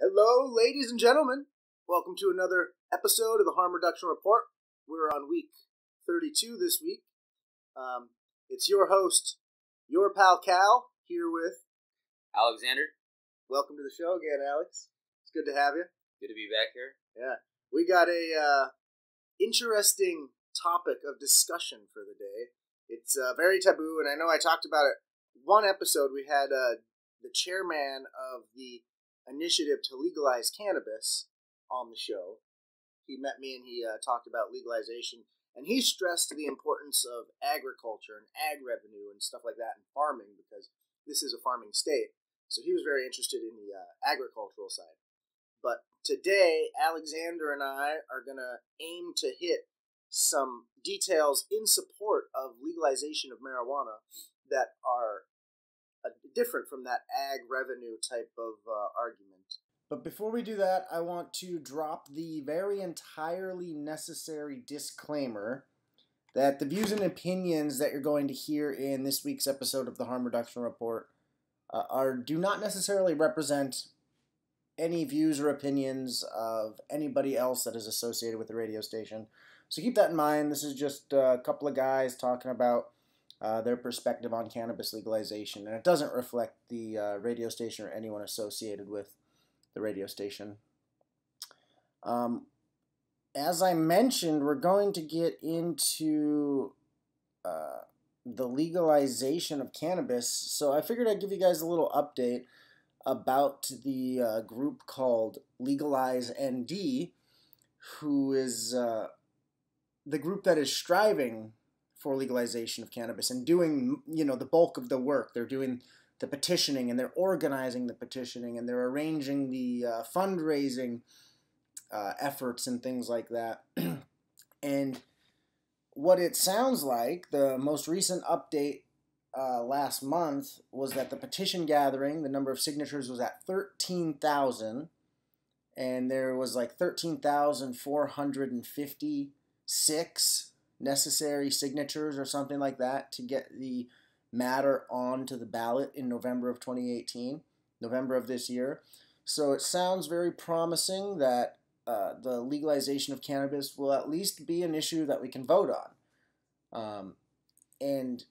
Hello, ladies and gentlemen. Welcome to another episode of the Harm Reduction Report. We're on week 32 this week. It's your host, YourPalKal, here with Alexander. Welcome to the show again, Alex. It's good to have you. Good to be back here. Yeah. We got a interesting topic of discussion for the day. It's very taboo, and I know I talked about it. One episode, we had the chairman of the initiative to legalize cannabis on the show. He met me and he talked about legalization, and he stressed the importance of agriculture and ag revenue and stuff like that and farming, because this is a farming state. So he was very interested in the agricultural side. But today, Alexander and I are going to aim to hit some details in support of legalization of marijuana that are different from that ag revenue type of argument. But before we do that, I want to drop the very entirely necessary disclaimer that the views and opinions that you're going to hear in this week's episode of the Harm Reduction Report do not necessarily represent any views or opinions of anybody else that is associated with the radio station. So keep that in mind. This is just a couple of guys talking about their perspective on cannabis legalization, and it doesn't reflect the radio station or anyone associated with the radio station. As I mentioned, we're going to get into the legalization of cannabis, so I figured I'd give you guys a little update about the group called Legalize ND, who is the group that is striving for legalization of cannabis and doing, the bulk of the work. They're doing the petitioning, and they're organizing the petitioning, and they're arranging the fundraising efforts and things like that. And what it sounds like, the most recent update last month, was that the petition gathering, the number of signatures was at 13,000, and there was like 13,456 necessary signatures or something like that to get the matter onto the ballot in November of 2018, November of this year. So it sounds very promising that the legalization of cannabis will at least be an issue that we can vote on. And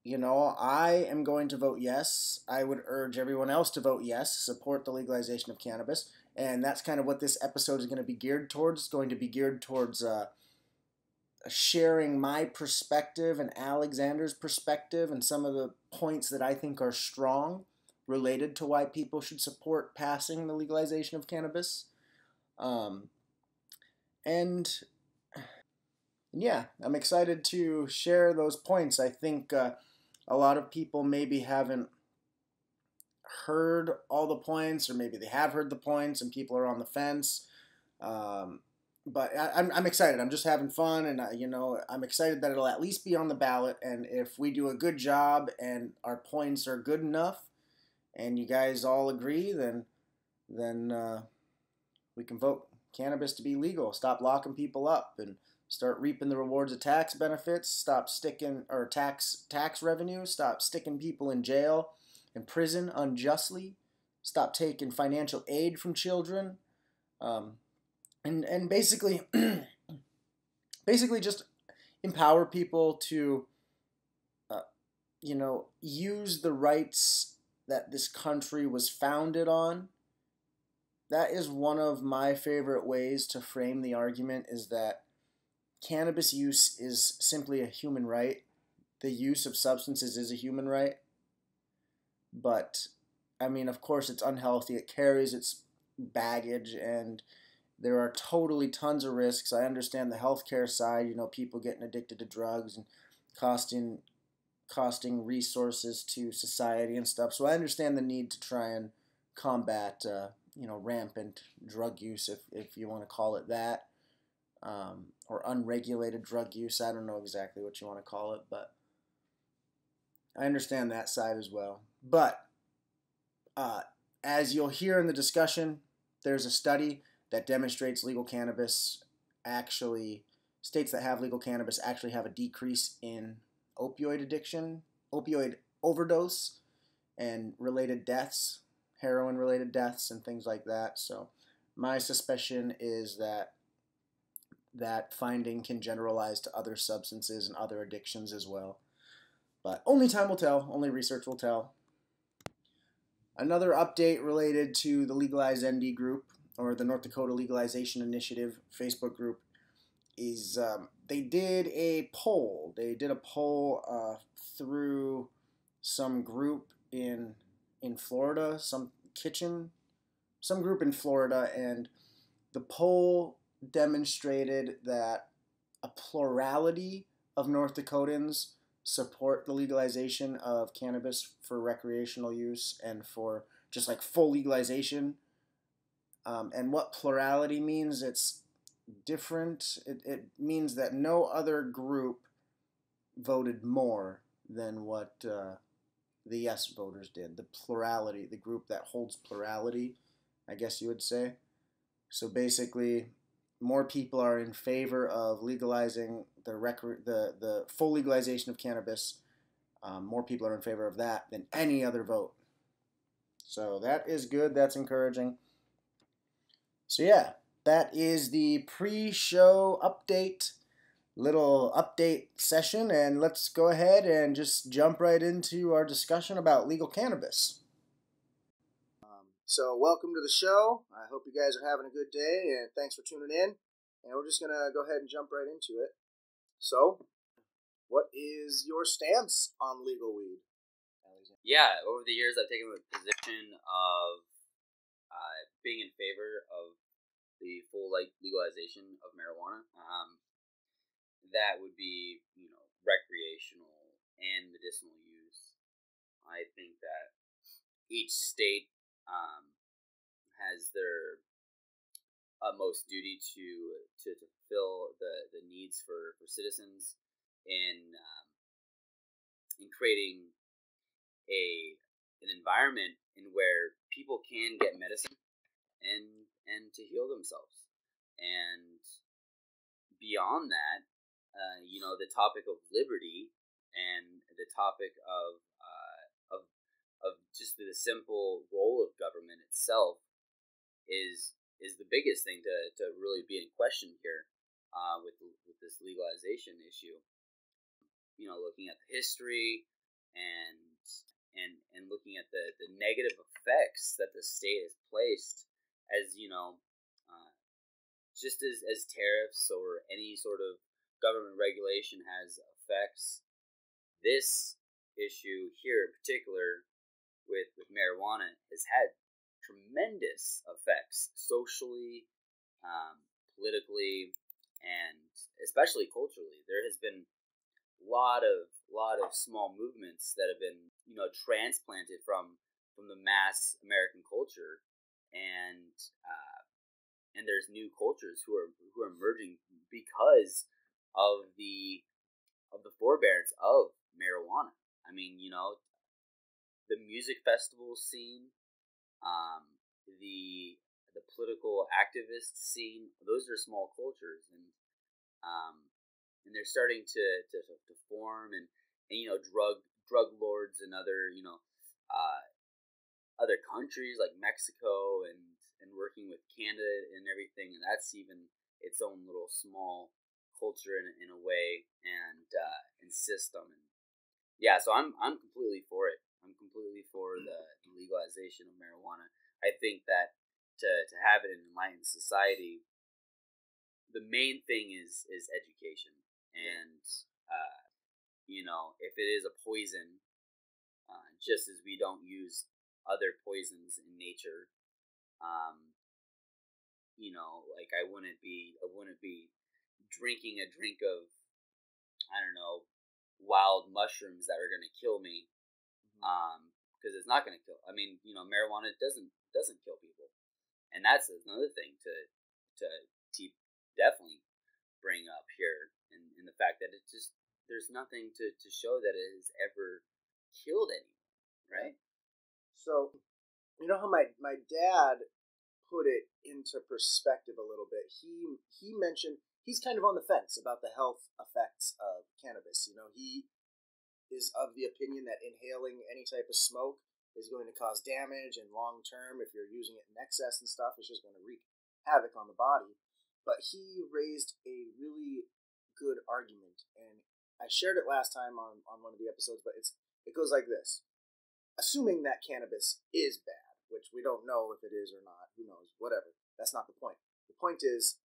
I am going to vote yes. I would urge everyone else to vote yes, support the legalization of cannabis. And that's kind of what this episode is going to be geared towards. It's going to be geared towards sharing my perspective and Alexander's perspective and some of the points that I think are strong related to why people should support passing the legalization of cannabis. And yeah, I'm excited to share those points. I think a lot of people maybe haven't heard all the points, or maybe they have heard the points and people are on the fence. But I'm excited. I'm just having fun, and I'm excited that it'll at least be on the ballot. And if we do a good job and our points are good enough, and you guys all agree, then we can vote cannabis to be legal. Stop locking people up and start reaping the rewards of tax benefits. Stop sticking tax revenue. Stop sticking people in jail and prison unjustly. Stop taking financial aid from children. And basically just empower people to, use the rights that this country was founded on. That is one of my favorite ways to frame the argument, is that cannabis use is simply a human right. The use of substances is a human right. But, of course, it's unhealthy. It carries its baggage, and there are totally tons of risks. I understand the healthcare side, people getting addicted to drugs and costing resources to society and stuff. So I understand the need to try and combat, rampant drug use, if you want to call it that, or unregulated drug use. I don't know exactly what you want to call it, but I understand that side as well. But as you'll hear in the discussion, there's a study that demonstrates states that have legal cannabis actually have a decrease in opioid addiction, opioid overdose, and related deaths heroin-related deaths and things like that. So my suspicion is that that finding can generalize to other substances and other addictions as well. But only time will tell, only research will tell. Another update related to the Legalize ND group, or the North Dakota Legalization Initiative Facebook group, is they did a poll. They did a poll through some group in Florida, some group in Florida, and the poll demonstrated that a plurality of North Dakotans support the legalization of cannabis for recreational use and for just like full legalization. And what plurality means, it's different. It means that no other group voted more than what the yes voters did. The plurality, the group that holds plurality, I guess you would say. So basically, more people are in favor of legalizing the full legalization of cannabis. More people are in favor of that than any other vote. So that is good. That's encouraging. So yeah, that is the pre-show update, little update session, and let's go ahead and just jump right into our discussion about legal cannabis. So welcome to the show. I hope you guys are having a good day, and thanks for tuning in. And we're just going to go ahead and jump right into it. So, what is your stance on legal weed, Alexander? Yeah, over the years I've taken the position of being in favor of the full legalization of marijuana. That would be, recreational and medicinal use. I think that each state has their utmost duty to fulfill the needs for citizens in creating an environment in where people can get medicine and to heal themselves. And beyond that, the topic of liberty and the topic of just the simple role of government itself is the biggest thing to really be in question here with this legalization issue. Looking at the history and looking at the negative effects that the state has placed, as just as tariffs or any sort of government regulation has effects, this issue here in particular with marijuana has had tremendous effects socially, politically, and especially culturally. There has been a lot of small movements that have been transplanted from the mass American culture, and there's new cultures who are emerging because of the forbearance of marijuana. I mean, the music festival scene, the political activist scene. Those are small cultures, and they're starting to form, and drug lords and other other countries like Mexico and working with Canada and everything, and that's even its own little small culture in a way and system. And yeah, so I'm completely for it. I'm completely for the legalization of marijuana. I think that to have it in an enlightened society, the main thing is education. And if it is a poison, just as we don't use other poisons in nature, like I wouldn't be drinking a drink of, I don't know, wild mushrooms that are going to kill me, because it's not going to kill. I mean, marijuana doesn't kill people, and that's another thing to definitely bring up here, in the fact that there's nothing to show that it has ever killed anyone, right? So, you know how my dad put it into perspective a little bit. He mentioned he's kind of on the fence about the health effects of cannabis. He is of the opinion that inhaling any type of smoke is going to cause damage, and long term, if you're using it in excess and stuff, it's just going to wreak havoc on the body. But he raised a really good argument, and I shared it last time on one of the episodes, but it goes like this. Assuming that cannabis is bad, which we don't know if it is or not, who knows, whatever. That's not the point. The point is,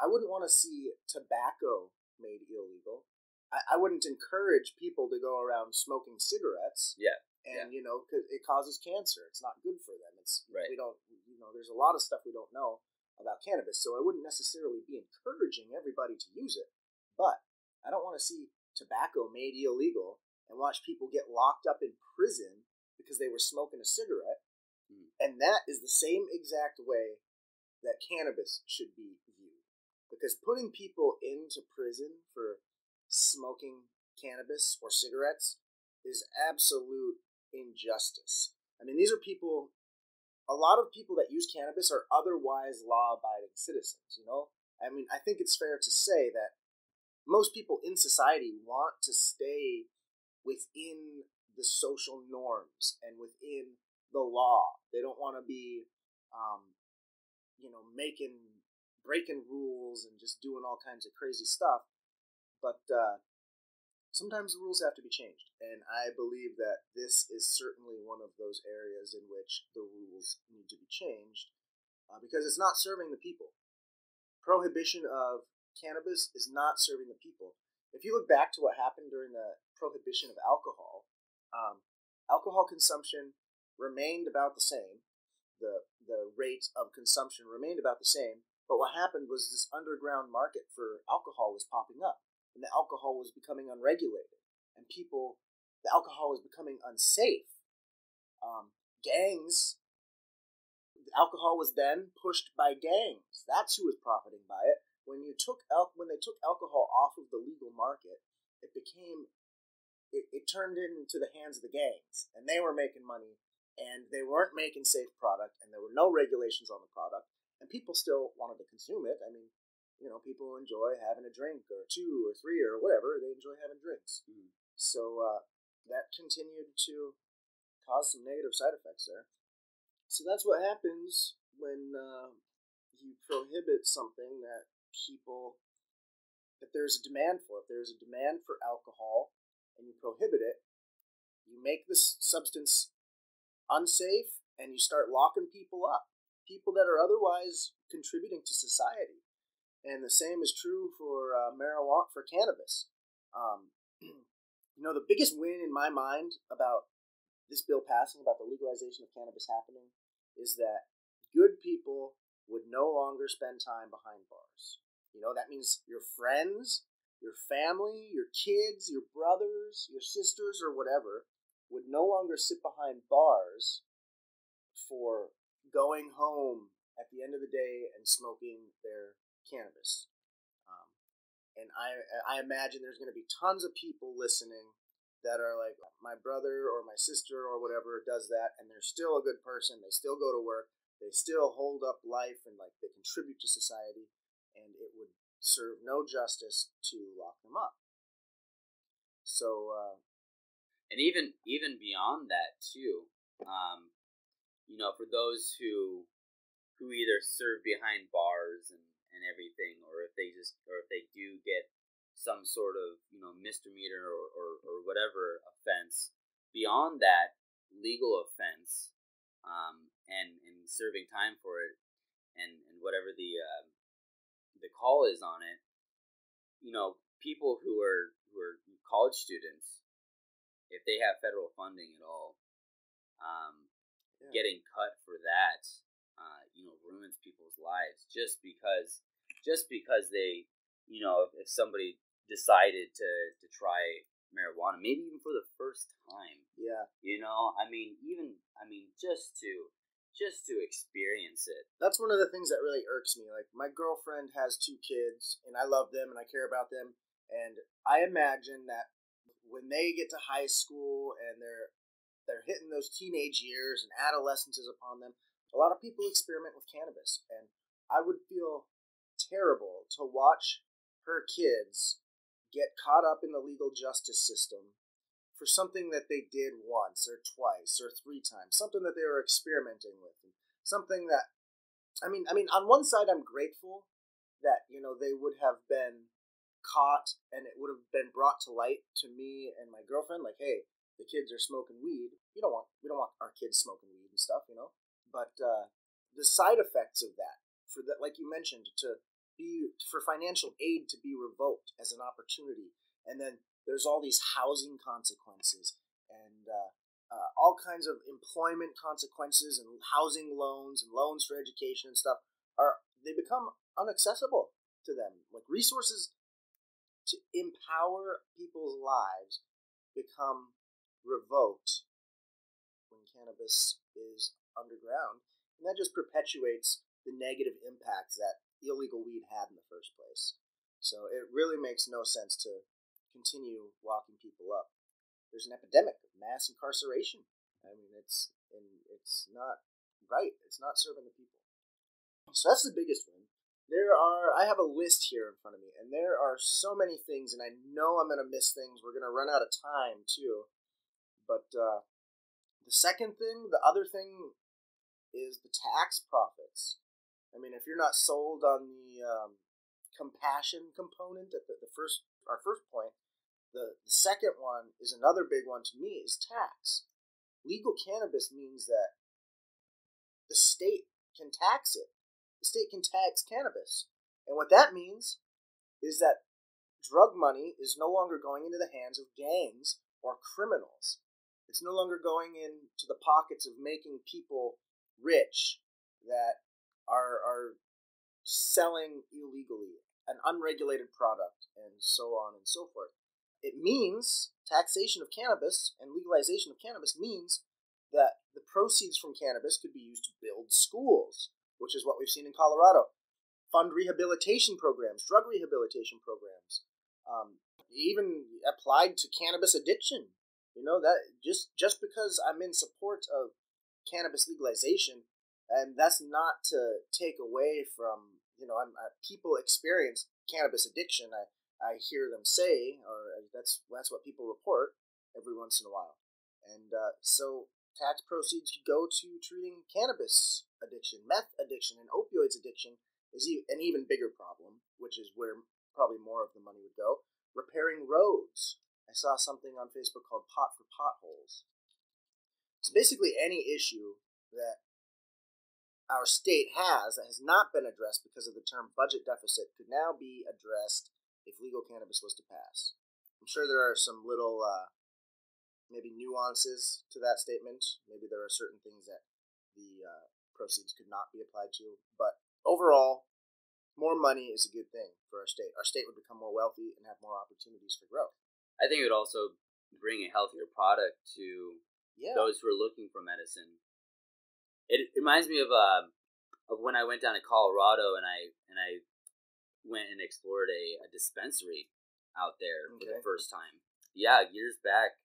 I wouldn't want to see tobacco made illegal. I wouldn't encourage people to go around smoking cigarettes. Yeah. And, because it causes cancer. It's not good for them. Right. We don't, there's a lot of stuff we don't know about cannabis, so I wouldn't necessarily be encouraging everybody to use it. But I don't want to see tobacco made illegal and watch people get locked up in prison because they were smoking a cigarette. And that is the same exact way that cannabis should be viewed. Because putting people into prison for smoking cannabis or cigarettes is absolute injustice. I mean, these are people, a lot of people that use cannabis are otherwise law-abiding citizens, I mean, I think it's fair to say that most people in society want to stay within the social norms and within the law. They don't want to be, breaking rules and just doing all kinds of crazy stuff. But sometimes the rules have to be changed, and I believe that this is certainly one of those areas in which the rules need to be changed because it's not serving the people. Prohibition of cannabis is not serving the people. If you look back to what happened during the prohibition of alcohol, alcohol consumption remained about the same. The rate of consumption remained about the same, but what happened was this underground market for alcohol was popping up. And the alcohol was becoming unregulated, and the alcohol was becoming unsafe. Gangs, the alcohol was then pushed by gangs. That's who was profiting by it. When they took alcohol off of the legal market, it turned into the hands of the gangs, and they were making money, and they weren't making safe product, and there were no regulations on the product, and people still wanted to consume it. I mean, people enjoy having a drink or two or three or whatever. They enjoy having drinks. So that continued to cause some negative side effects there. So that's what happens when you prohibit something that there's a demand for. If there's a demand for alcohol and you prohibit it, you make this substance unsafe and you start locking people up. People that are otherwise contributing to society. And the same is true for marijuana, for cannabis. The biggest win in my mind about this bill passing, about the legalization of cannabis happening, is that good people would no longer spend time behind bars. That means your friends, your family, your kids, your brothers, your sisters, or whatever, would no longer sit behind bars for going home at the end of the day and smoking their cannabis. And I imagine there's going to be tons of people listening that are like, my brother or my sister or whatever does that, and they're still a good person. They still go to work. They still hold up life, and they contribute to society, and it would serve no justice to lock them up. So, and even beyond that too, for those who either serve behind bars and everything, or if they do get some sort of misdemeanor or whatever offense beyond that legal offense, and serving time for it, and whatever the call is on it, people who are college students, if they have federal funding at all, getting cut for that, ruins people's lives just because they, if somebody decided to try marijuana, maybe even for the first time. Yeah. Just to experience it. That's one of the things that really irks me. Like, my girlfriend has 2 kids, and I love them and I care about them, and I imagine that when they get to high school and they're hitting those teenage years and adolescence is upon them, a lot of people experiment with cannabis, and I would feel terrible to watch her kids get caught up in the legal justice system for something that they did once or twice or 3 times, something that they were experimenting with, something that, I mean, on one side, I'm grateful that, they would have been caught and it would have been brought to light to me and my girlfriend, like, hey, the kids are smoking weed. We don't want our kids smoking weed and stuff, But the side effects of that, for that, like you mentioned, for financial aid to be revoked as an opportunity, and then there's all these housing consequences and all kinds of employment consequences and housing loans and loans for education and stuff they become inaccessible to them. Like, resources to empower people's lives become revoked when cannabis is underground, and that just perpetuates the negative impacts that illegal weed had in the first place. So it really makes no sense to continue locking people up. There's an epidemic of mass incarceration. I mean, it's not right. It's not serving the people. So that's the biggest one. I have a list here in front of me, and there are so many things, and I know I'm going to miss things. We're going to run out of time, too. But the other thing is the tax profits. I mean, if you're not sold on the compassion component at our first point, the second one is another big one to me, is tax. Legal cannabis means that the state can tax it. The state can tax cannabis. And what that means is that drug money is no longer going into the hands of gangs or criminals. It's no longer going into the pockets of making people rich that are selling illegally an unregulated product and so on and so forth. It means taxation of cannabis and legalization of cannabis means that the proceeds from cannabis could be used to build schools, which is what we've seen in Colorado. Fund rehabilitation programs, drug rehabilitation programs, even applied to cannabis addiction. That just because I'm in support of cannabis legalization, and that's not to take away from, people experience cannabis addiction. I hear them say, or that's what people report every once in a while. And so tax proceeds could go to treating cannabis addiction. Meth addiction and opioids addiction is an even bigger problem, which is where probably more of the money would go. Repairing roads. I saw something on Facebook called Pot for Potholes. So basically any issue that our state has that has not been addressed because of the term budget deficit could now be addressed if legal cannabis was to pass. I'm sure there are some little maybe nuances to that statement. Maybe there are certain things that the proceeds could not be applied to. But overall, more money is a good thing for our state. Our state would become more wealthy and have more opportunities for growth. I think it would also bring a healthier product to those who are looking for medicine. It reminds me of when I went down to Colorado and I went and explored a dispensary out there for the first time. Yeah, years back,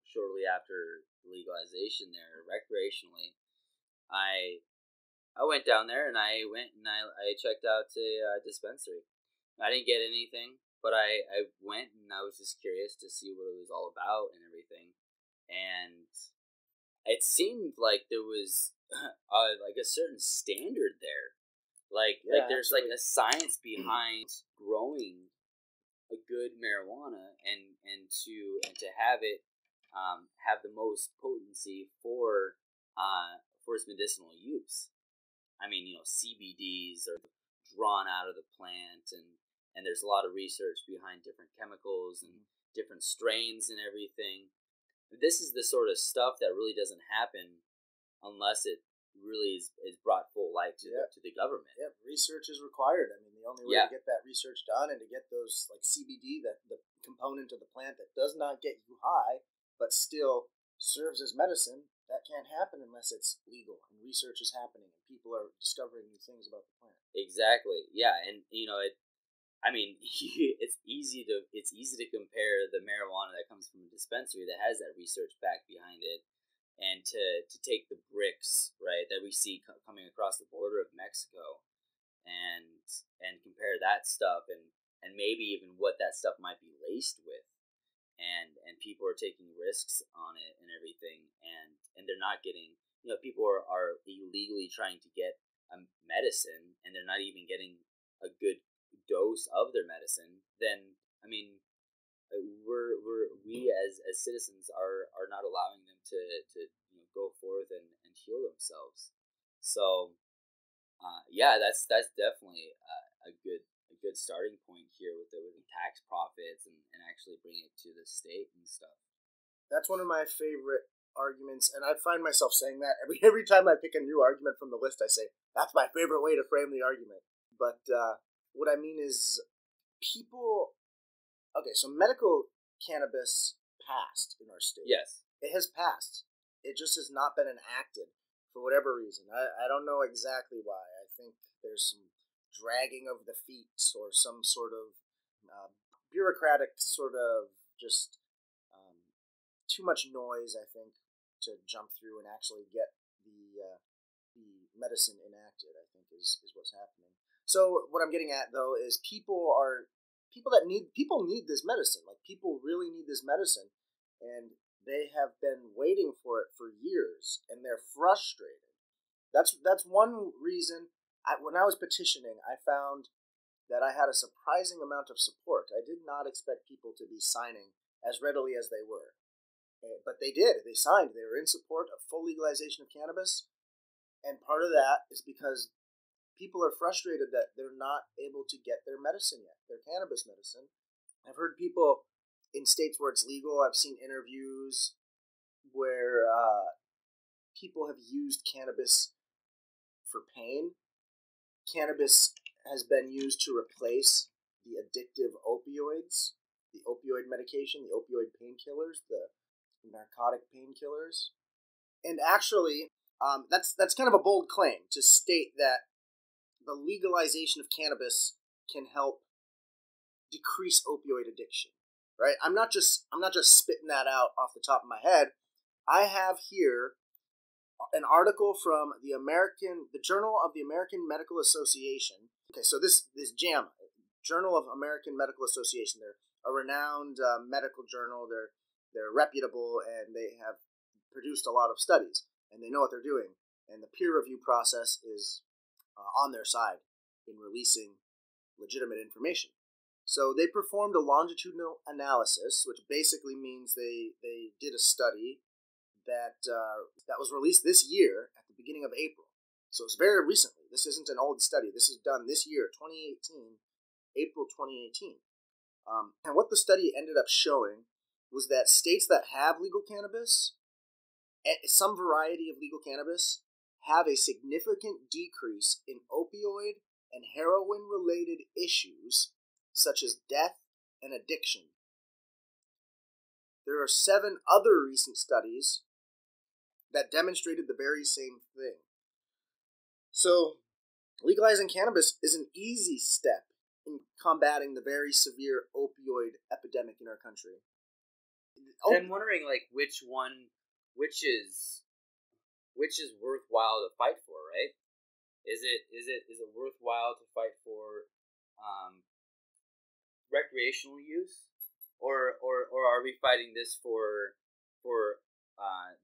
shortly after legalization there, recreationally, I went down there and I checked out a dispensary. I didn't get anything, but I went and I was just curious to see what it was all about and everything. And it seemed like there was like a certain standard there. Like there's like a science behind growing a good marijuana and to have it have the most potency for its medicinal use. I mean, CBDs are drawn out of the plant, and there's a lot of research behind different chemicals and different strains and everything. This is the sort of stuff that really doesn't happen unless it really is brought full light to the government. Yeah, research is required. I mean, the only way to get that research done and to get those, like CBD, the component of the plant that does not get you high but still serves as medicine, that can't happen unless it's legal and research is happening and people are discovering new things about the plant. Exactly. Yeah, and it's easy to compare the marijuana that comes from a dispensary that has that research back behind it, and to take the bricks, right, that we see coming across the border of Mexico, and compare that stuff and maybe even what that stuff might be laced with, and people are taking risks on it and everything, and they're not getting, people are illegally trying to get a medicine, and they're not even getting a good dose of their medicine, then I mean, we as citizens are not allowing them to go forth and heal themselves. So that's definitely a good starting point here with the tax profits and actually bring it to the state and stuff. That's one of my favorite arguments, and I find myself saying that every time I pick a new argument from the list. I say that's my favorite way to frame the argument. But what I mean is, people. Okay, so medical cannabis passed in our state. Yes, it has passed. It just has not been enacted for whatever reason. I don't know exactly why. I think there's some dragging of the feet or some sort of bureaucratic sort of just too much noise, I think, to jump through and actually get the medicine enacted, I think is what's happening. So what I'm getting at, though, is people need this medicine. Like, people really need this medicine, and they have been waiting for it for years, and they're frustrated. That's one reason. When I was petitioning, I found that I had a surprising amount of support. I did not expect people to be signing as readily as they were. But they did. They signed. They were in support of full legalization of cannabis. And part of that is because people are frustrated that they're not able to get their medicine yet, their cannabis medicine. I've heard people in states where it's legal. I've seen interviews where people have used cannabis for pain. Cannabis has been used to replace the addictive opioids, the opioid medication, the opioid painkillers, the narcotic painkillers. And actually, that's kind of a bold claim to state that the legalization of cannabis can help decrease opioid addiction. Right? I'm not just spitting that out off the top of my head. I have here an article from the Journal of the American Medical Association. Okay, so this JAMA, Journal of American Medical Association, they're a renowned medical journal. They're reputable, and they have produced a lot of studies, and they know what they're doing. And the peer review process is on their side in releasing legitimate information. So they performed a longitudinal analysis, which basically means they did a study that was released this year at the beginning of April. So it's very recently. This isn't an old study. This is done this year, 2018, April 2018. And what the study ended up showing was that states that have legal cannabis, some variety of legal cannabis, have a significant decrease in opioid and heroin-related issues such as death and addiction. There are 7 other recent studies that demonstrated the very same thing. So, legalizing cannabis is an easy step in combating the very severe opioid epidemic in our country. I'm wondering, like, which is worthwhile to fight for, right? Is it worthwhile to fight for recreational use, or are we fighting this for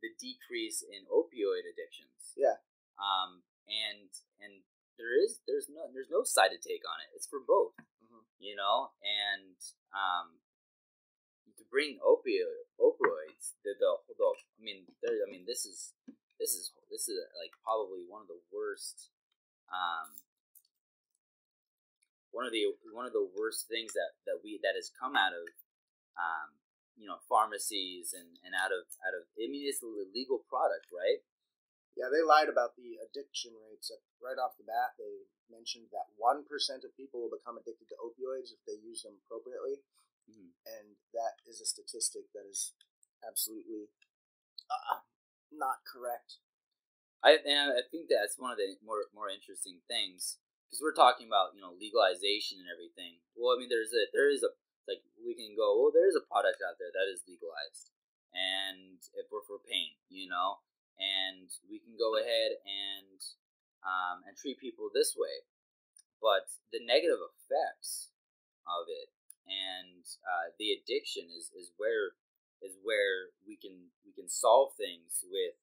the decrease in opioid addictions? Yeah. And there's no side to take on it. It's for both. Mm-hmm. And to bring opioids, this is like probably one of the worst worst things that has come out of pharmacies and out of it's a legal product, right? Yeah, they lied about the addiction rates right off the bat. They mentioned that 1% of people will become addicted to opioids if they use them appropriately. Mm-hmm. And that is a statistic that is absolutely not correct. I think that's one of the more interesting things, because we're talking about legalization and everything. Well, I mean, there is a like, we can go, well, there is a product out there that is legalized, and if we're for pain, and we can go ahead and treat people this way, but the negative effects of it and the addiction is where we can solve things with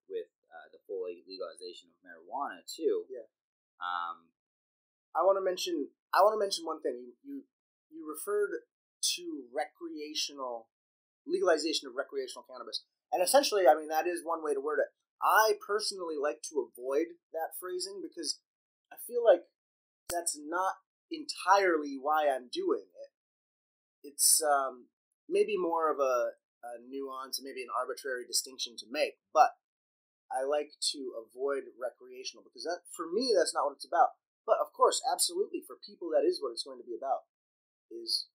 the full legalization of marijuana too. Yeah. Um, I want to mention one thing. You referred to legalization of recreational cannabis, and essentially, I mean, that is one way to word it. I personally like to avoid that phrasing because I feel like that's not entirely why I'm doing it. It's maybe more of a nuance, maybe an arbitrary distinction to make, but I like to avoid recreational because that, for me, that's not what it's about. But of course, absolutely, for people, that is what it's going to be about. Is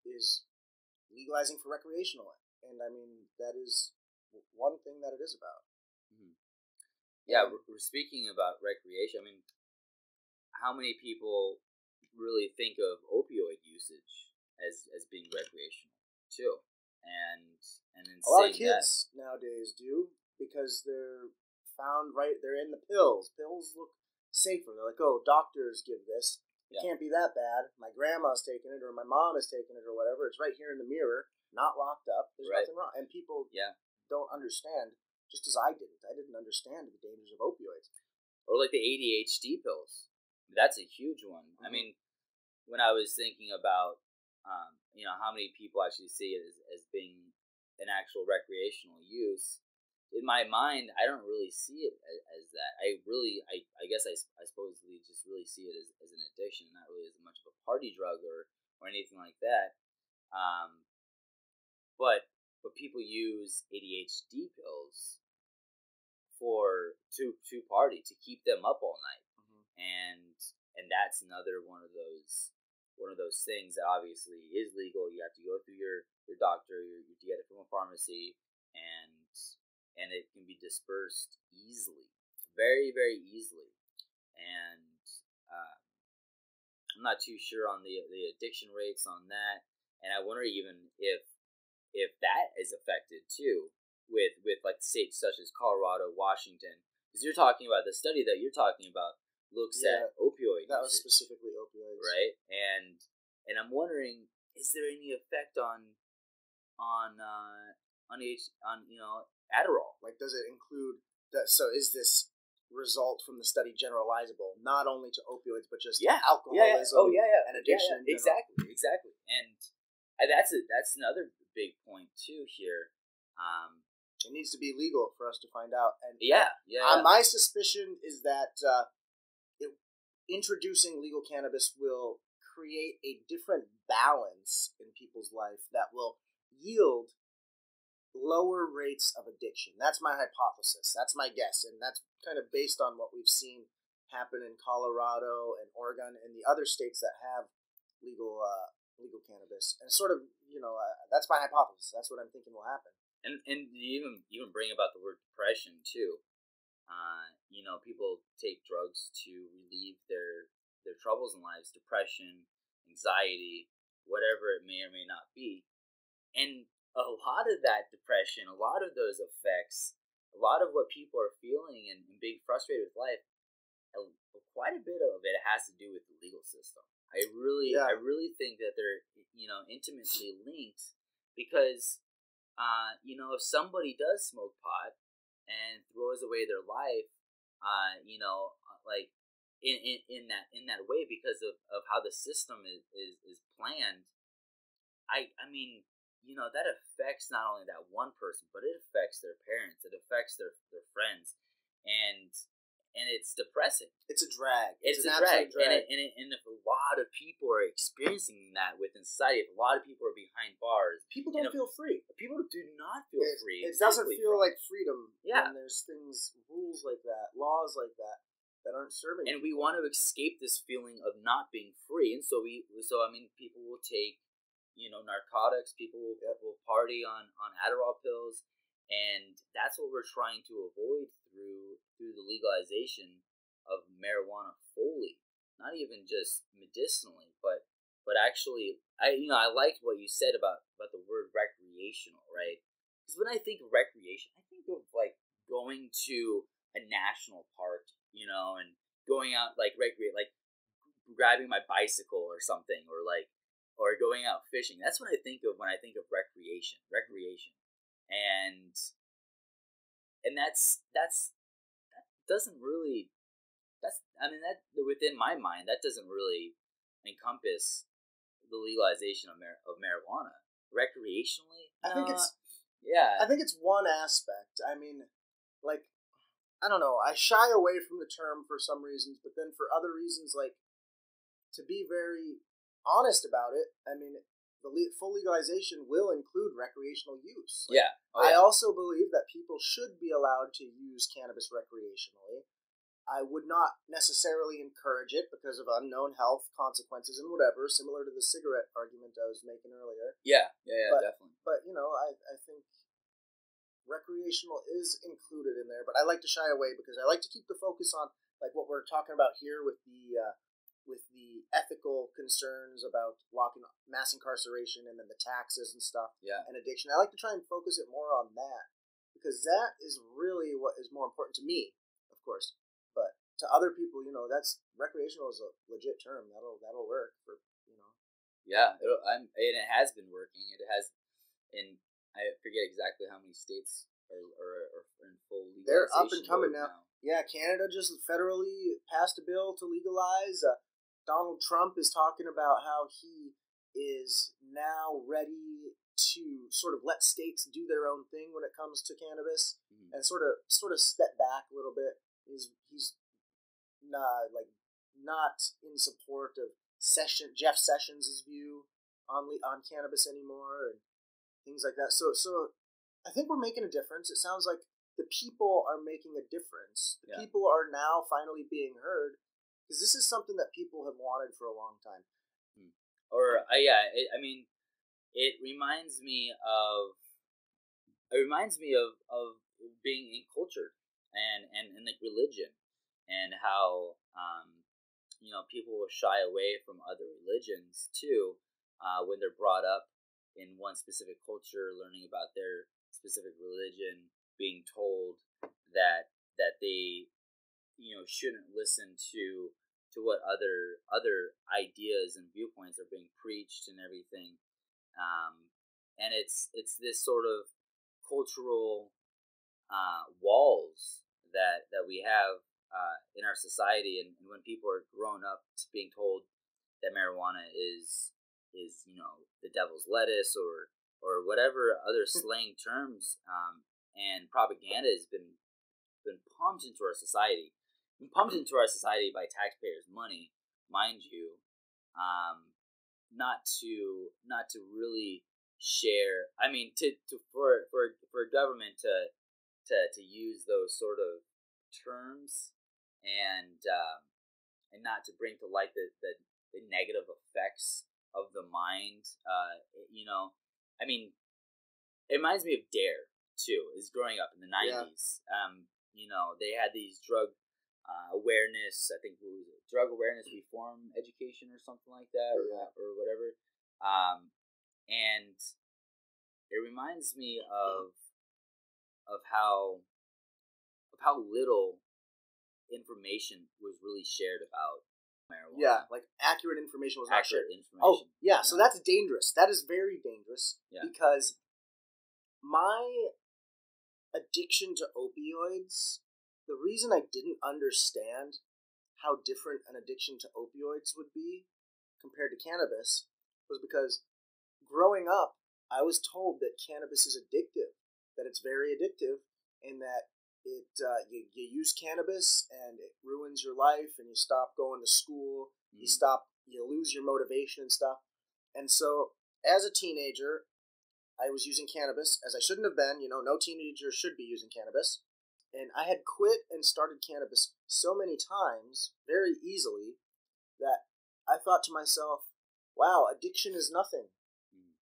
legalizing for recreational, and I mean that is one thing that it is about. Mm-hmm. Yeah, we're speaking about recreation. I mean, how many people really think of opioid usage as being recreational too? And then a lot of kids nowadays do because they're found they're in the pills. Pills look safer. They're like, oh, doctors give this. It can't be that bad. My grandma's taking it, or my mom is taking it, or whatever. It's right here in the mirror, not locked up. There's nothing wrong. And people don't understand, just as I didn't. I didn't understand the dangers of opioids. Or like the ADHD pills. That's a huge one. Mm-hmm. I mean, when I was thinking about, how many people actually see it as being an actual recreational use, in my mind, I don't really see it as that. I guess I supposedly just really see it as an addiction, not really as much of a party drug or anything like that. But people use ADHD pills to party, to keep them up all night, and that's another one of those things that obviously is legal. You have to go through your doctor, you get it from a pharmacy, and it can be dispersed easily, very, very easily. And I'm not too sure on the addiction rates on that, and I wonder even if that is affected too with like states such as Colorado, Washington, because you're talking about the study that you're talking about looks at opioid. That was specifically opioids, right? And I'm wondering, is there any effect on Adderall? Like, does it include that? So, is this result from the study generalizable not only to opioids but just alcoholism and addiction? Exactly. And that's another big point too here. It needs to be legal for us to find out. And my suspicion is that introducing legal cannabis will create a different balance in people's life that will yield lower rates of addiction. That's my hypothesis. That's my guess. And that's kind of based on what we've seen happen in Colorado and Oregon and the other states that have legal cannabis. And sort of, that's my hypothesis. That's what I'm thinking will happen. And you even bring about the word depression too. People take drugs to relieve their troubles in lives, depression, anxiety, whatever it may or may not be. And a lot of that depression, a lot of those effects, a lot of what people are feeling and being frustrated with life, quite a bit of it has to do with the legal system. I really think that they're intimately linked because if somebody does smoke pot and throws away their life, like in that way because of how the system is planned, I mean, that affects not only that one person, but it affects their parents, it affects their friends, and it's depressing. It's a drag. It's a drag. And if a lot of people are experiencing that within society, if a lot of people are behind bars, people don't feel free. People do not feel free. It doesn't feel like freedom when there's rules like that, laws like that aren't serving. And we want to escape this feeling of not being free, and so people will take narcotics. People will party on Adderall pills. And that's what we're trying to avoid through the legalization of marijuana fully, not even just medicinally, but actually, I liked what you said about the word recreational, right? Because when I think of recreation, I think of like going to a national park, and going out like recreate, like grabbing my bicycle or something, or like or going out fishing. That's what I think of when I think of recreation. And that doesn't really, that within my mind, that doesn't really encompass the legalization of marijuana. Recreationally, I think it's one aspect. I mean, like, I don't know, I shy away from the term for some reasons, but then for other reasons, like, to be very honest about it, I mean, the full legalization will include recreational use. Like, I also believe that people should be allowed to use cannabis recreationally. I would not necessarily encourage it because of unknown health consequences and whatever, similar to the cigarette argument I was making earlier. Definitely. But, I think recreational is included in there, but I like to shy away because I like to keep the focus on, like, what we're talking about here with the ethical concerns about mass incarceration and then the taxes and stuff and addiction. I like to try and focus it more on that because that is really what is more important to me, of course. But to other people, that's recreational is a legit term. That'll work for. Yeah, it has been working. It has, and I forget exactly how many states are in full legalization. They're up and coming now. Yeah, Canada just federally passed a bill to legalize. Donald Trump is talking about how he is now ready to sort of let states do their own thing when it comes to cannabis, and sort of step back a little bit. He's not in support of Jeff Sessions' view on cannabis anymore and things like that. So I think we're making a difference. It sounds like the people are making a difference. The people are now finally being heard because this is something that people have wanted for a long time. It reminds me of being encultured and like religion, and how people will shy away from other religions too when they're brought up in one specific culture, learning about their specific religion, being told that they shouldn't listen to what other ideas and viewpoints are being preached and everything, and it's this sort of cultural walls that we have in our society, and when people are grown up being told that marijuana is the devil's lettuce or whatever other slang terms and propaganda has been pumped into our society. Pumped into our society by taxpayers' money, mind you, not to really share. I mean, for a government to use those sort of terms and not to bring to light the negative effects of the mind. I mean, it reminds me of Dare too. Is growing up in the 90s. They had these drug awareness, I think it was drug awareness reform education or something like that, or whatever. And it reminds me of how little information was really shared about marijuana. Yeah, like accurate information was not shared. So that's dangerous. That is very dangerous because my addiction to opioids, the reason I didn't understand how different an addiction to opioids would be compared to cannabis was because growing up, I was told that cannabis is addictive, that it's very addictive, and that you use cannabis and it ruins your life, and you stop going to school, you lose your motivation and stuff. And so, as a teenager, I was using cannabis, as I shouldn't have been. No teenager should be using cannabis. And I had quit and started cannabis so many times, very easily, that I thought to myself, wow, addiction is nothing.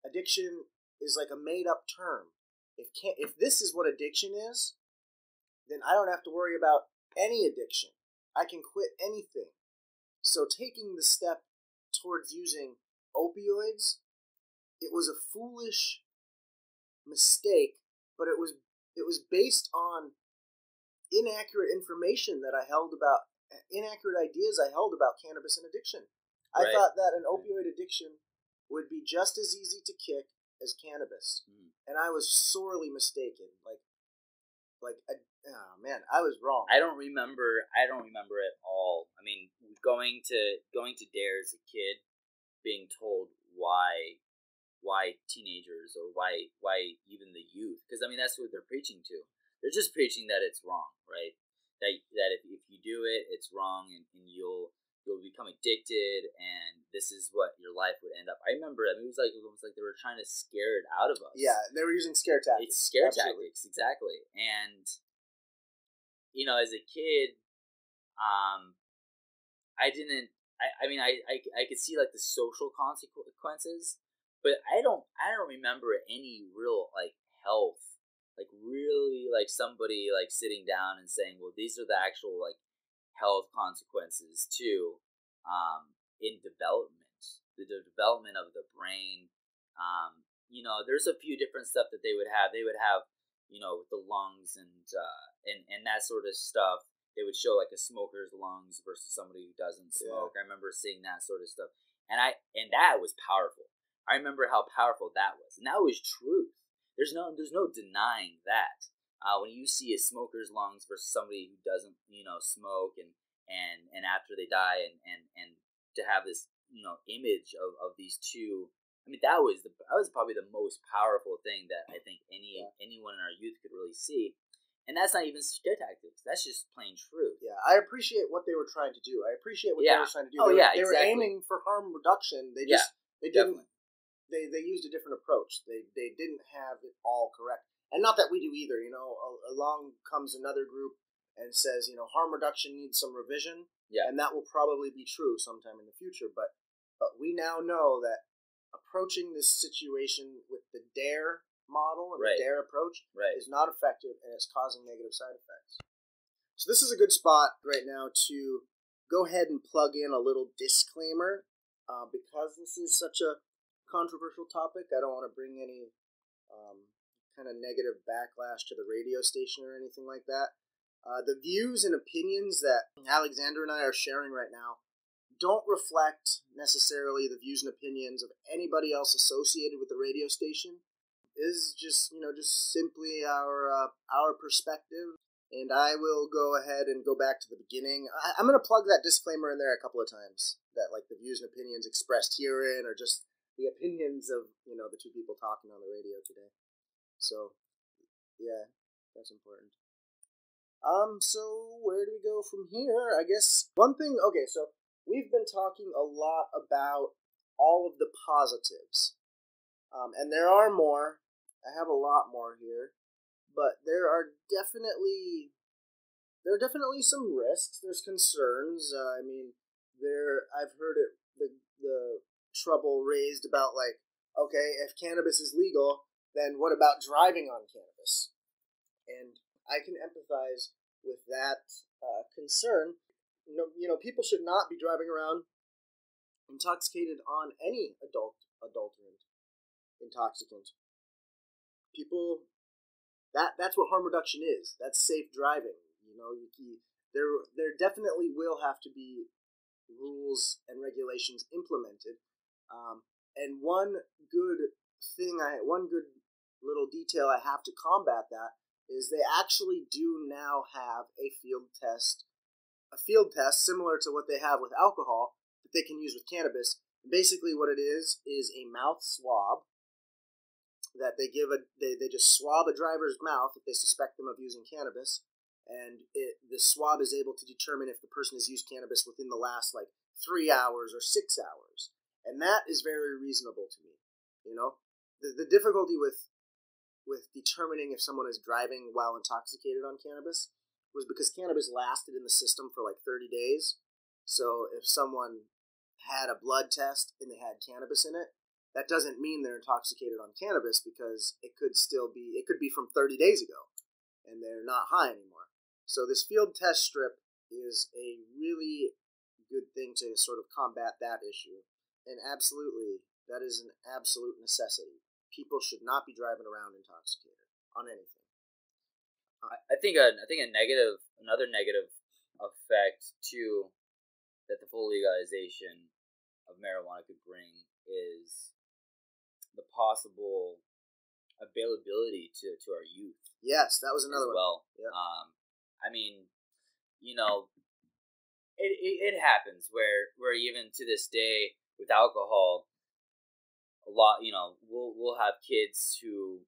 Addiction is like a made-up term. If this is what addiction is, then I don't have to worry about any addiction. I can quit anything. So taking the step towards using opioids, it was a foolish mistake, but it was based on inaccurate information that I held about, inaccurate ideas I held about cannabis and addiction. I thought that an opioid addiction would be just as easy to kick as cannabis, and I was sorely mistaken. Oh man, I was wrong. I don't remember at all. I mean, going to Dare as a kid, being told why teenagers or why even the youth, because I mean that's what they're preaching to. They're just preaching that it's wrong, right? That if you do it, it's wrong, and you'll become addicted, and this is what your life would end up. I remember, I mean, it was almost like they were trying to scare it out of us. Yeah, they were using scare tactics. It's scare tactics, exactly. And as a kid, I could see like the social consequences, but I don't remember any real like health, like really like somebody like sitting down and saying, well, these are the actual like health consequences too, in the development of the brain. There's a few different stuff that they would have. They would have, with the lungs and that sort of stuff. They would show like a smoker's lungs versus somebody who doesn't smoke. I remember seeing that sort of stuff, and that was powerful. I remember how powerful that was, and that was truth. There's no denying that. When you see a smoker's lungs versus somebody who doesn't, smoke, and after they die, and to have this, image of these two. I mean, that was probably the most powerful thing that I think anyone in our youth could really see. And that's not even scare tactics. That's just plain truth. Yeah, I appreciate what they were trying to do. I appreciate what they were trying to do. They were aiming for harm reduction. They didn't. They used a different approach. They didn't have it all correct. And not that we do either. Along comes another group and says, harm reduction needs some revision. Yeah. And that will probably be true sometime in the future. But we now know that approaching this situation with the DARE model and the DARE approach is not effective, and it's causing negative side effects. So this is a good spot right now to go ahead and plug in a little disclaimer, because this is such a controversial topic. I don't want to bring any kind of negative backlash to the radio station or anything like that. The views and opinions that Alexander and I are sharing right now don't reflect necessarily the views and opinions of anybody else associated with the radio station. Is just simply our perspective, and I will go ahead and go back to the beginning. I'm going to plug that disclaimer in there a couple of times, that like the views and opinions expressed herein are just the opinions of the two people talking on the radio today. So yeah, that's important. So where do we go from here? I guess one thing. Okay, so we've been talking a lot about all of the positives. And there are more. I have a lot more here, but there are definitely some risks. There's concerns. I've heard the trouble raised about like, okay, if cannabis is legal, then what about driving on cannabis? And I can empathize with that concern. People should not be driving around intoxicated on any adulterant intoxicant. People, that's what harm reduction is. That's safe driving. There definitely will have to be rules and regulations implemented. And one good little detail I have to combat that is they actually do now have a field test similar to what they have with alcohol that they can use with cannabis. Basically, what it is a mouth swab that they just swab a driver's mouth if they suspect them of using cannabis, and the swab is able to determine if the person has used cannabis within the last 3 hours or 6 hours, and that is very reasonable to me. The difficulty with determining if someone is driving while intoxicated on cannabis was because cannabis lasted in the system for 30 days. So if someone had a blood test and they had cannabis in it, that doesn't mean they're intoxicated on cannabis, because it could be from 30 days ago and they're not high anymore. So this field test strip is a really good thing to sort of combat that issue. And absolutely, that is an absolute necessity. People should not be driving around intoxicated on anything. I think another negative effect too that the full legalization of marijuana could bring is the possible availability to our youth. Yes, that was another as well. one. Yeah. I mean, it happens where even to this day with alcohol, a lot, we'll have kids who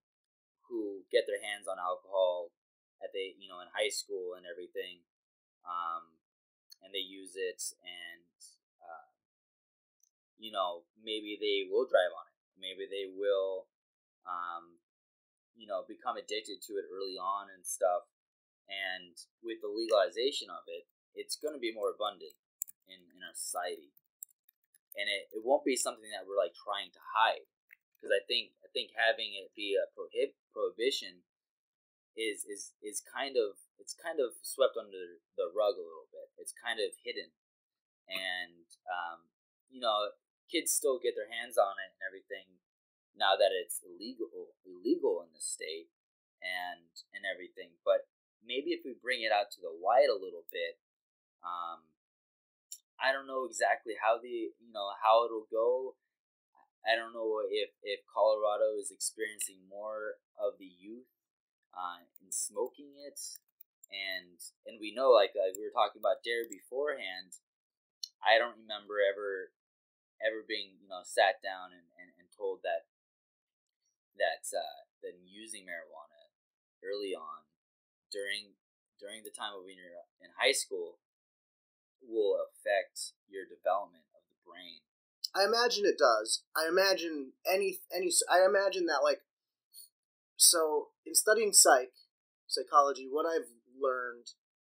get their hands on alcohol in high school and everything, and they use it, and maybe they will drive on it, maybe they will become addicted to it early on and stuff. And with the legalization of it, it's going to be more abundant in our society, and it won't be something that we're like trying to hide, because I think having it be a prohibition is kind of swept under the rug a little bit. It's kind of hidden, and kids still get their hands on it and everything now that it's illegal in the state and everything. But maybe if we bring it out to the light a little bit, I don't know exactly how how it'll go. I don't know if Colorado is experiencing more of the youth in smoking it, and we know like we were talking about Dare beforehand. I don't remember ever being sat down and told that using marijuana early on during the time of when you're in high school will affect your development of the brain. I imagine it does. I imagine I imagine that, like, so in studying psychology, what I've learned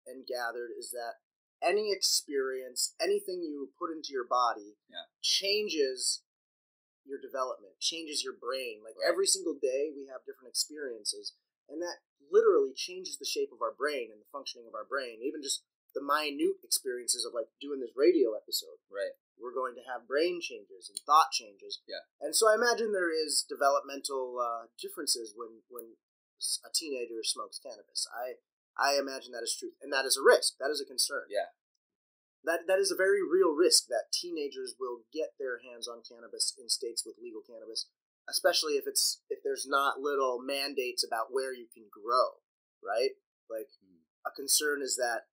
and gathered is that any experience, anything you put into your body, changes your development, changes your brain. Like every single day we have different experiences, and that literally changes the shape of our brain and the functioning of our brain. Even just the minute experiences of like doing this radio episode. Right. We're going to have brain changes and thought changes. Yeah. And so I imagine there is developmental differences when a teenager smokes cannabis. I imagine that is true, and that is a risk. That is a concern. Yeah. That is a very real risk that teenagers will get their hands on cannabis in states with legal cannabis, especially if there's not little mandates about where you can grow, right? Like a concern is that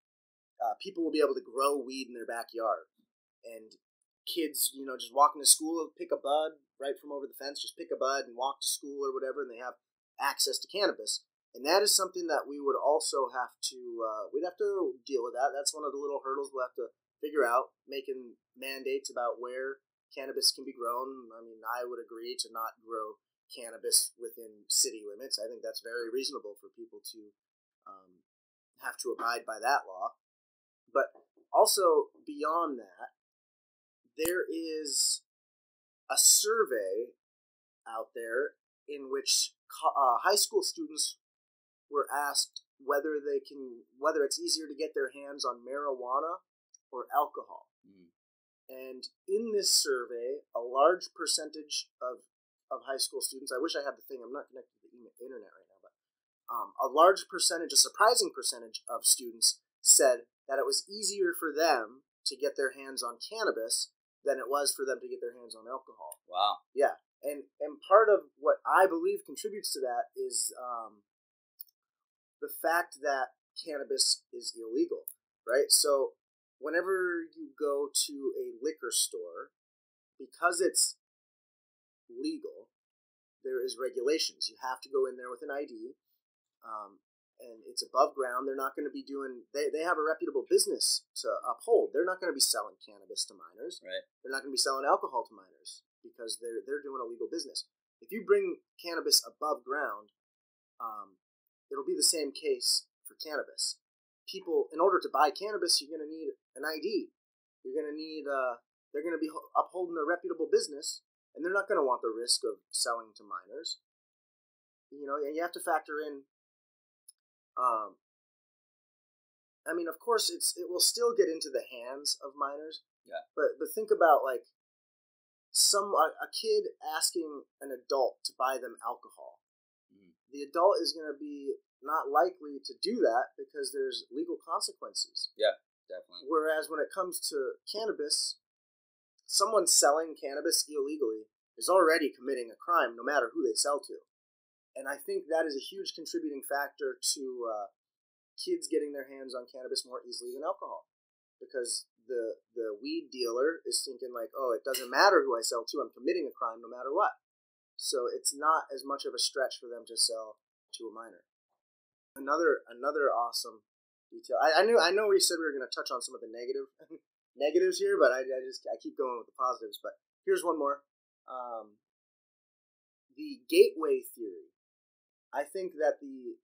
people will be able to grow weed in their backyard, and kids, just walking to school, pick a bud right from over the fence, just pick a bud and walk to school or whatever, and they have access to cannabis. And that is something that we would also have to, we'd have to deal with that. That's one of the little hurdles we'll have to figure out, making mandates about where cannabis can be grown. I mean, I would agree to not grow cannabis within city limits. I think that's very reasonable for people to have to abide by that law. But also, beyond that, there is a survey out there in which high school students were asked whether it's easier to get their hands on marijuana or alcohol. And in this survey, a large percentage of high school students, I wish I had the thing, I'm not connected to the internet right now, but a large percentage, a surprising percentage of students said that it was easier for them to get their hands on cannabis than it was for them to get their hands on alcohol. Wow. Yeah. And part of what I believe contributes to that is the fact that cannabis is illegal, right? So whenever you go to a liquor store, because it's legal, there is regulations. You have to go in there with an ID, and it's above ground. They're not going to be doing, they have a reputable business to uphold. They're not going to be selling cannabis to minors. Right. They're not going to be selling alcohol to minors because they're doing a legal business. If you bring cannabis above ground, it'll be the same case for cannabis. People, in order to buy cannabis, you're going to need an ID. You're going to need, they're going to be upholding a reputable business, and they're not going to want the risk of selling to minors. And you have to factor in, I mean, of course, it will still get into the hands of minors. Yeah. But think about like a kid asking an adult to buy them alcohol. The adult is going to be not likely to do that because there's legal consequences. Yeah, definitely. Whereas when it comes to cannabis, someone selling cannabis illegally is already committing a crime no matter who they sell to. And I think that is a huge contributing factor to kids getting their hands on cannabis more easily than alcohol. Because the weed dealer is thinking like, oh, it doesn't matter who I sell to, I'm committing a crime no matter what. So it's not as much of a stretch for them to sell to a minor. Another awesome detail. I know we said we were going to touch on some of the negatives here, but I keep going with the positives. But here's one more. The gateway theory. I think that the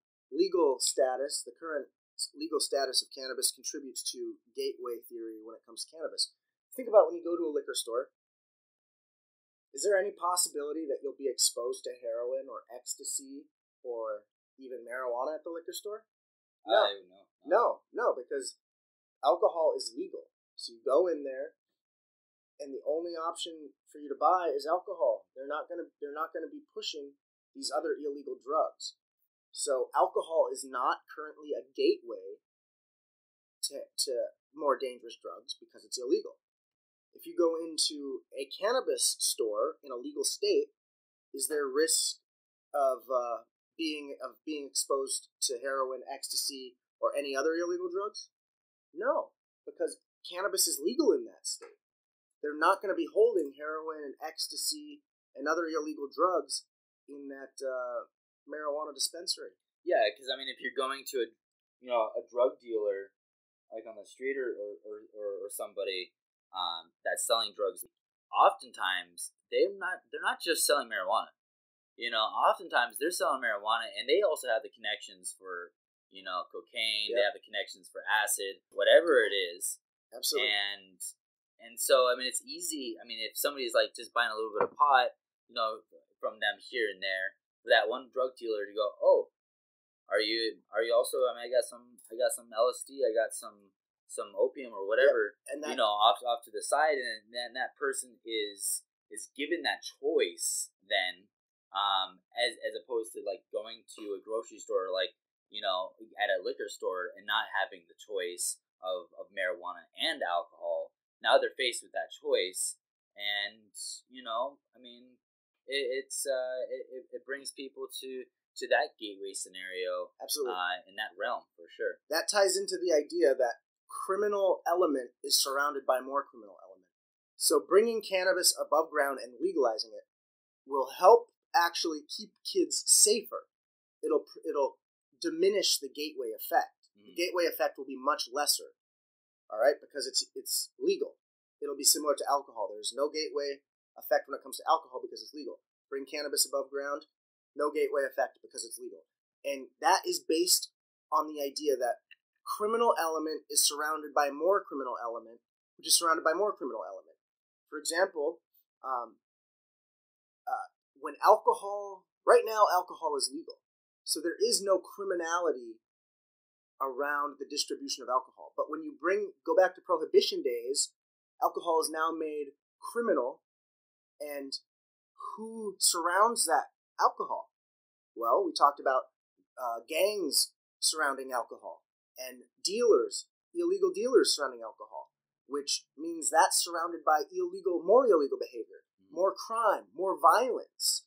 current legal status of cannabis contributes to gateway theory when it comes to cannabis. Think about when you go to a liquor store. Is there any possibility that you'll be exposed to heroin or ecstasy or even marijuana at the liquor store? No, because alcohol is legal. So you go in there, and the only option for you to buy is alcohol. They're not gonna be pushing these other illegal drugs. So alcohol is not currently a gateway to more dangerous drugs because it's illegal. If you go into a cannabis store in a legal state, is there risk of being exposed to heroin, ecstasy, or any other illegal drugs? No, because cannabis is legal in that state. They're not going to be holding heroin and ecstasy and other illegal drugs in that marijuana dispensary. Yeah, because I mean, if you're going to a drug dealer like on the street or somebody that's selling drugs, oftentimes they're not just selling marijuana. Oftentimes they're selling marijuana, and they also have the connections for cocaine. Yeah. They have the connections for acid, whatever it is. Absolutely. And so I mean, it's easy. I mean, if somebody's like just buying a little bit of pot, from them here and there, for that one drug dealer to go, oh, are you also? I mean, I got some LSD, I got some opium or whatever, yeah, and that, off to the side, and then that person is given that choice then, as opposed to like going to a grocery store, like at a liquor store and not having the choice of marijuana and alcohol. Now they're faced with that choice, and I mean, it brings people to that gateway scenario. Absolutely. In that realm, for sure. That ties into the idea that criminal element is surrounded by more criminal element. So bringing cannabis above ground and legalizing it will help actually keep kids safer. It'll diminish the gateway effect. Mm-hmm. The gateway effect will be much lesser. All right, because it's legal. It'll be similar to alcohol. There's no gateway effect when it comes to alcohol because it's legal. Bring cannabis above ground, no gateway effect because it's legal. And that is based on the idea that criminal element is surrounded by more criminal element, which is surrounded by more criminal element. For example, when right now alcohol is legal. So there is no criminality around the distribution of alcohol. But when you go back to Prohibition days, alcohol is now made criminal, and who surrounds that alcohol? Well, we talked about gangs surrounding alcohol and illegal dealers surrounding alcohol, which means that's surrounded by more illegal behavior, more crime, more violence,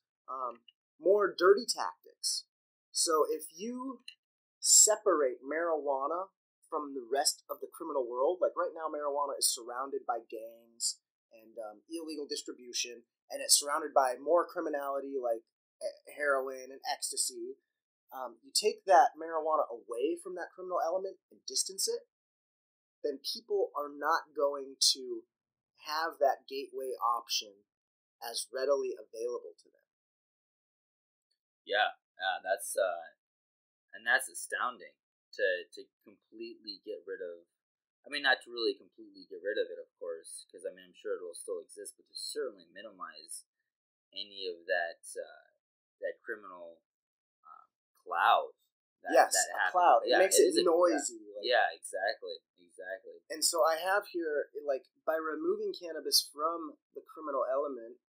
more dirty tactics. So if you separate marijuana from the rest of the criminal world, like right now marijuana is surrounded by gangs and illegal distribution, and it's surrounded by more criminality like heroin and ecstasy. You take that marijuana away from that criminal element and distance it, then people are not going to have that gateway option as readily available to them. Yeah, that's astounding to completely get rid of. I mean, not to really completely get rid of it, of course, because I mean, I'm sure it will still exist, but to certainly minimize any of that criminal cloud. That cloud. It makes it noisy. Yeah, exactly. And so I have here, like, by removing cannabis from the criminal element,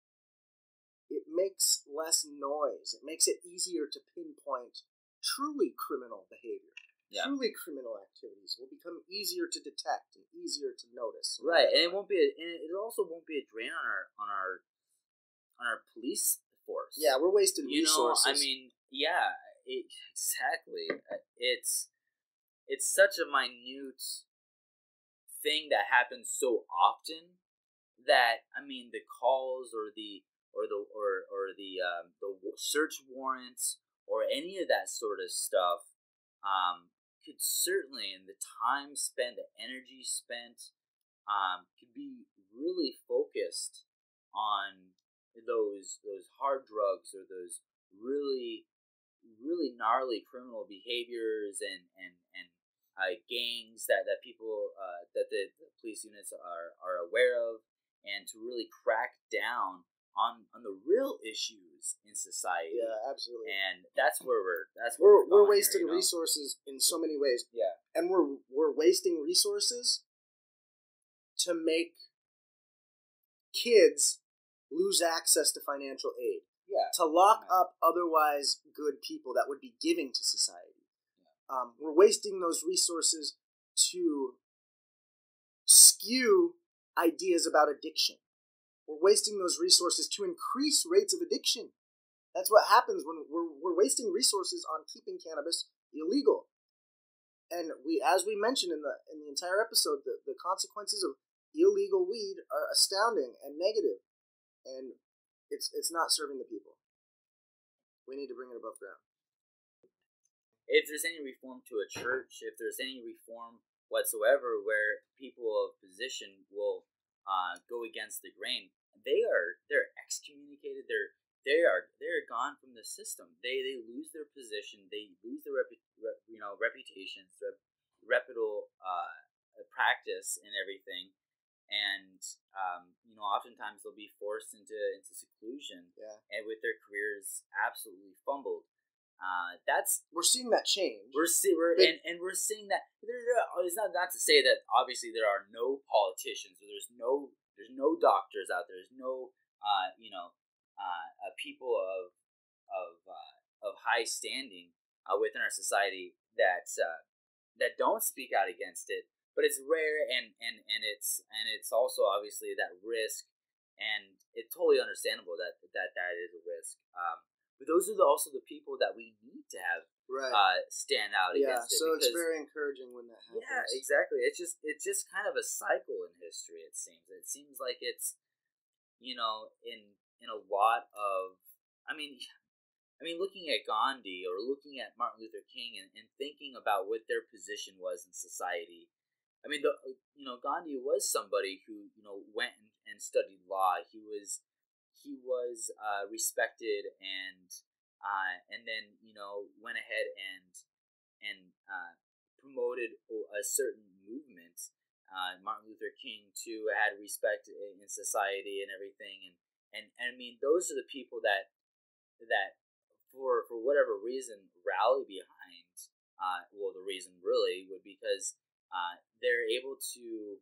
it makes less noise. It makes it easier to pinpoint truly criminal behavior. Yeah. Truly criminal activities will become easier to detect and easier to notice. Right, and it also won't be a drain on our police force. Yeah, we're wasting resources. I mean, yeah, exactly. It's such a minute thing that happens so often that, I mean, the calls or the search warrants or any of that sort of stuff could certainly, and the time spent, the energy spent, could be really focused on those hard drugs or those really gnarly criminal behaviors and gangs that people that the police units are aware of, and to really crack down on the real issues in society. Yeah, absolutely. And that's where we're wasting resources in so many ways. Yeah, and we're wasting resources to make kids lose access to financial aid. Yeah, to lock up otherwise good people that would be giving to society. We're wasting those resources to skew ideas about addiction. We're wasting those resources to increase rates of addiction. That's what happens when we're wasting resources on keeping cannabis illegal. And as we mentioned in the entire episode, the consequences of illegal weed are astounding and negative, and it's not serving the people. We need to bring it above ground. If there's any reform to a church, if there's any reform whatsoever where people of position will go against the grain, they're excommunicated. They're gone from the system. They lose their position. They lose their reputations, their reputable practice and everything. And oftentimes they'll be forced into seclusion, and with their careers absolutely fumbled. We're seeing that change. We're seeing that. It's not to say that obviously there are no politicians, or there's no doctors out there. There's no people of high standing within our society that don't speak out against it. But it's rare, and it's also obviously that risk, and it's totally understandable that is a risk. But those are also the people that we need to have stand out against it. So it's very encouraging when that happens. Yeah, exactly. It's just kind of a cycle in history. It seems like it's in a lot of, I mean, looking at Gandhi or looking at Martin Luther King and thinking about what their position was in society. I mean, Gandhi was somebody who went and studied law. He was respected, and then went ahead and promoted a certain movement. Martin Luther King too had respect in society and everything, and I mean, those are the people that for whatever reason rally behind. The reason really would because they're able to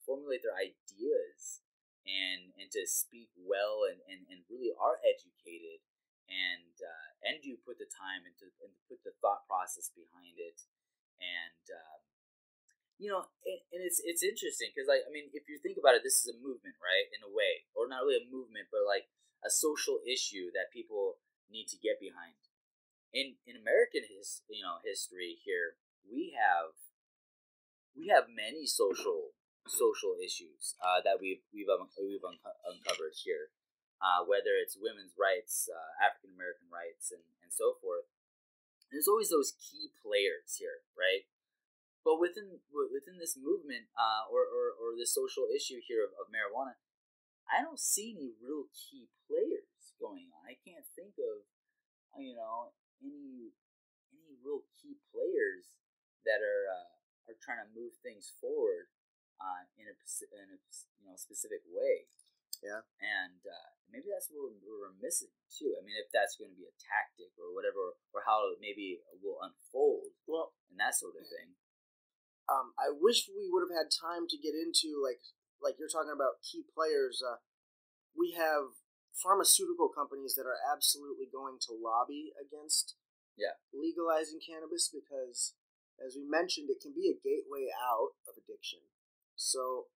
formulate their ideas and to speak well and really are educated and do put the time and put the thought process behind it, and and it's interesting because if you think about it, this is a movement, right, in a way, or not really a movement, but like a social issue that people need to get behind. In American history here, we have many social issues that we've uncovered here, whether it's women's rights, African American rights, and so forth. There's always those key players here, right? But within this movement, or this social issue here of marijuana, I don't see any real key players going on. I can't think of any real key players that are trying to move things forward in a specific way. Yeah. And maybe that's what we're missing too. I mean, if that's going to be a tactic or whatever, or how maybe it will unfold, and that sort of thing. I wish we would have had time to get into like you're talking about key players. We have pharmaceutical companies that are absolutely going to lobby against legalizing cannabis because, as we mentioned, it can be a gateway out of addiction. So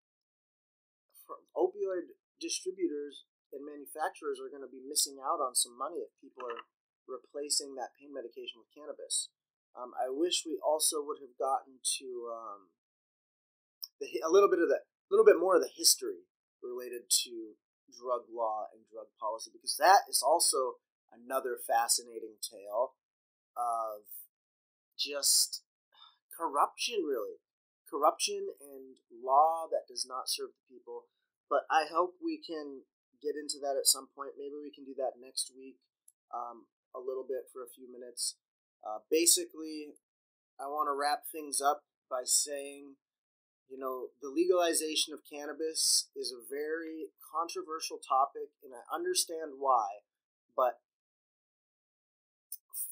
opioid distributors and manufacturers are going to be missing out on some money if people are replacing that pain medication with cannabis. I wish we also would have gotten to a little bit more of the history related to drug law and drug policy, because that is also another fascinating tale of just corruption, really. Corruption and law that does not serve the people. But I hope we can get into that at some point. Maybe we can do that next week, a little bit for a few minutes. Basically, I want to wrap things up by saying, the legalization of cannabis is a very controversial topic, and I understand why. But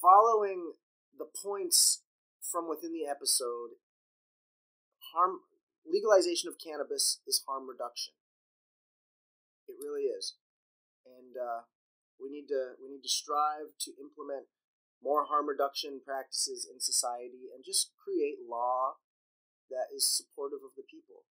following the points from within the episode, legalization of cannabis is harm reduction. It really is, and we need to strive to implement more harm reduction practices in society and just create law that is supportive of the people.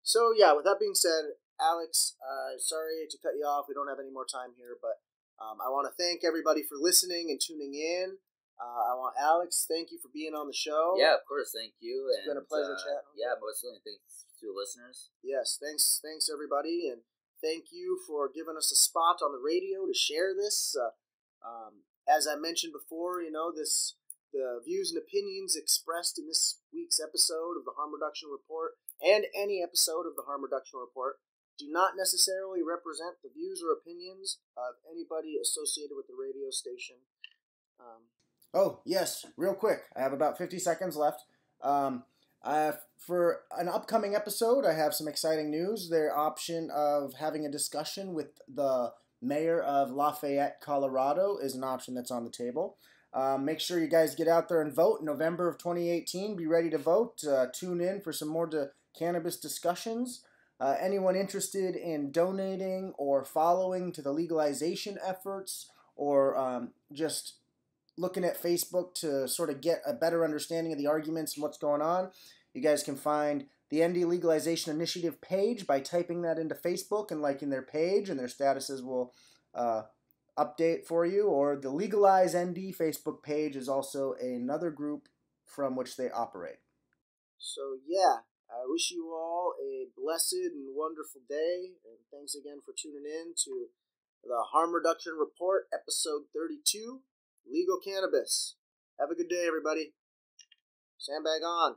So yeah, with that being said, Alex, sorry to cut you off. We don't have any more time here, but I want to thank everybody for listening and tuning in. I want Alex, thank you for being on the show. Yeah, of course, thank you. It's been a pleasure chatting. Yeah, mostly thanks to the listeners. Yes, thanks everybody, and thank you for giving us a spot on the radio to share this. As I mentioned before, the views and opinions expressed in this week's episode of the Harm Reduction Report and any episode of the Harm Reduction Report do not necessarily represent the views or opinions of anybody associated with the radio station. Oh, yes, real quick. I have about 50 seconds left. For an upcoming episode, I have some exciting news. Their option of having a discussion with the mayor of Lafayette, Colorado is an option that's on the table. Make sure you guys get out there and vote in November of 2018. Be ready to vote. Tune in for some more cannabis discussions. Anyone interested in donating or following to the legalization efforts, or just looking at Facebook to sort of get a better understanding of the arguments and what's going on, you guys can find the ND Legalization Initiative page by typing that into Facebook and liking their page, and their statuses will update for you. Or the Legalize ND Facebook page is also another group from which they operate. So yeah, I wish you all a blessed and wonderful day, and thanks again for tuning in to the Harm Reduction Report, episode 32, Legal Cannabis. Have a good day, everybody. Sandbag on.